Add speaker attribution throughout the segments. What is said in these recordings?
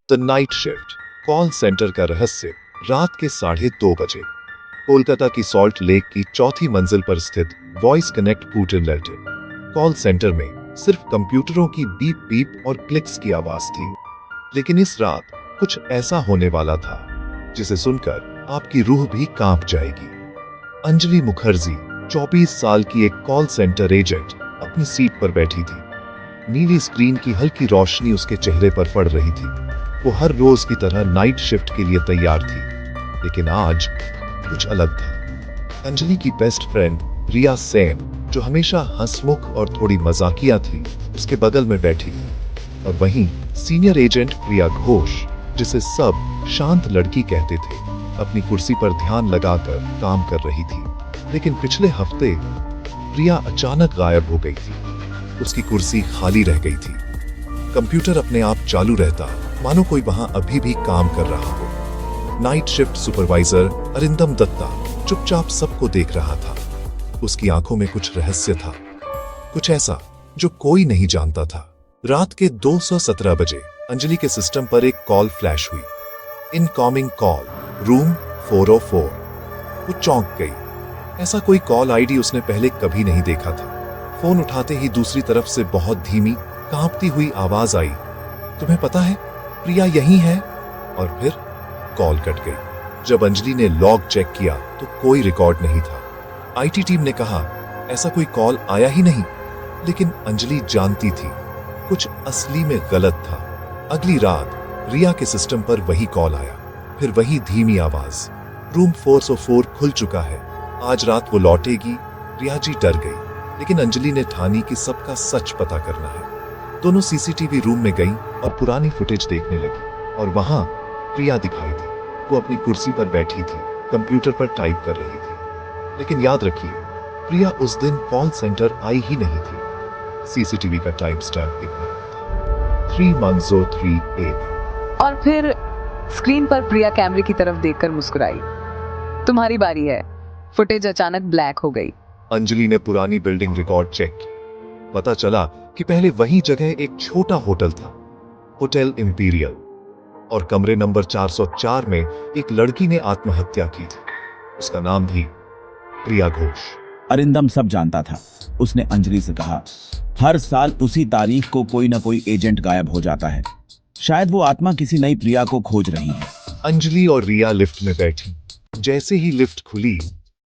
Speaker 1: The night shift, call centre का रहस्य। रात के 2:30 बजे कोलकाता की सॉल्ट लेक की चौथी मंजिल पर स्थित वॉइस कनेक्ट पुटरलेटन कॉल सेंटर में सिर्फ कंप्यूटरों की बीप बीप और क्लिक्स की आवाज थी। लेकिन इस रात कुछ ऐसा होने वाला था जिसे सुनकर आपकी रूह भी कांप जाएगी। अंजलि मुखर्जी 24 साल की एक कॉल सेंटर एजेंट अपनी सीट पर बैठी थी। नीली स्क्रीन की हल्की रोशनी उसके चेहरे पर पड़ रही थी। वो हर रोज की तरह नाइट शिफ्ट के लिए तैयार थी, लेकिन आज कुछ अलग था। अंजलि की बेस्ट फ्रेंड रिया सेन, जो हमेशा हंसमुख और थोड़ी मजाकिया थी, उसके बगल में बैठी। और वहीं सीनियर एजेंट प्रिया घोष, जिसे सब शांत लड़की कहते थे, अपनी कुर्सी पर ध्यान लगाकर काम कर रही थी। लेकिन पिछले हफ्ते प्रिया अचानक गायब हो गई थी। उसकी कुर्सी खाली रह गई थी। कंप्यूटर अपने आप चालू रहता, मानो कोई वहां अभी भी काम कर रहा हो। Night shift supervisor Arindam Datta चुपचाप सबको देख रहा था। उसकी आंखों में कुछ रहस्य था, कुछ ऐसा जो कोई नहीं जानता था। रात के 2:17 बजे अंजलि के सिस्टम पर एक कॉल फ्लैश हुई। Incoming call, room 404। वो चौंक गई। ऐसा कोई कॉल आईडी उसने पहले कभी नहीं देखा था। फोन उठाते ही दूसरी तरफ से बहुत धीमी, कांपती हुई आवाज आई, तुम्हें पता है प्रिया यहीं है। और फिर कॉल कट गई। जब अंजलि ने लॉग चेक किया तो कोई रिकॉर्ड नहीं था। आईटी टीम ने कहा ऐसा कोई कॉल आया ही नहीं। लेकिन अंजलि जानती थी कुछ असली में गलत था। अगली रात रिया के सिस्टम पर वही कॉल आया, फिर वही धीमी आवाज, रूम 404 खुल चुका है, आज रात वो लौटेगी। रिया जी डर गई, लेकिन अंजलि ने ठानी कि सबका सच पता करना है। दोनों सीसीटीवी रूम में गईं और पुरानी फुटेज देखने लगी। और वहां प्रिया दिखाई दी। वो अपनी कुर्सी पर बैठी थी, कंप्यूटर पर टाइप कर रही थी। लेकिन याद रखिए, प्रिया उस दिन कॉल सेंटर आई ही नहीं थी। सीसीटीवी का टाइम स्टैम्प दिख रहा था, 31038।
Speaker 2: और फिर स्क्रीन पर प्रिया कैमरे की तरफ देखकर मुस्कुराई। तुम्हारी बारी है। फुटेज अचानक ब्लैक हो गई।
Speaker 1: अंजलि ने पुरानी बिल्डिंग रिकॉर्ड चेक की। पता चला कि पहले वही जगह एक छोटा होटल था, होटल इंपीरियल, और कमरे नंबर 404 में एक लड़की ने आत्महत्या की थी। उसका नाम भी प्रिया घोष।
Speaker 3: अरिंदम सब जानता था। उसने अंजलि से कहा, हर साल उसी तारीख को कोई ना कोई एजेंट गायब हो जाता है। शायद वो आत्मा किसी नई प्रिया को खोज रही है।
Speaker 1: अंजलि और रिया लिफ्ट में बैठी। जैसे ही लिफ्ट खुली,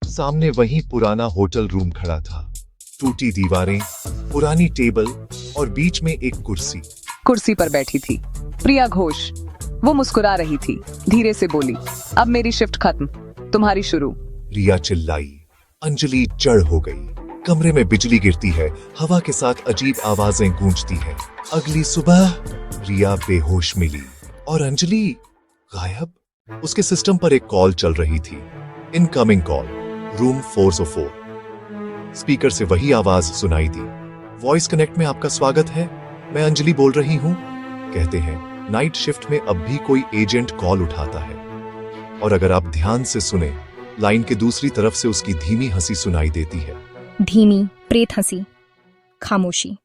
Speaker 1: सामने वही पुराना होटल रूम खड़ा था। टूटी दीवारें, पुरानी टेबल और बीच में एक कुर्सी।
Speaker 2: कुर्सी पर बैठी थी प्रिया घोष। वो मुस्कुरा रही थी, धीरे से बोली, अब मेरी शिफ्ट खत्म, तुम्हारी शुरू।
Speaker 1: रिया चिल्लाई। अंजलि जड़ हो गई। कमरे में बिजली गिरती है, हवा के साथ अजीब आवाजें गूंजती हैं। अगली सुबह रिया बेहोश मिली और अंजलि गायब। उसके सिस्टम पर एक कॉल चल रही थी, इनकमिंग कॉल, रूम 404। स्पीकर से वही आवाज सुनाई दी, वॉइस कनेक्ट में आपका स्वागत है, मैं अंजलि बोल रही हूं। कहते हैं नाइट शिफ्ट में अब भी कोई एजेंट कॉल उठाता है, और अगर आप ध्यान से सुने, लाइन के दूसरी तरफ से उसकी धीमी हंसी सुनाई देती है।
Speaker 4: धीमी प्रेत हंसी, खामोशी।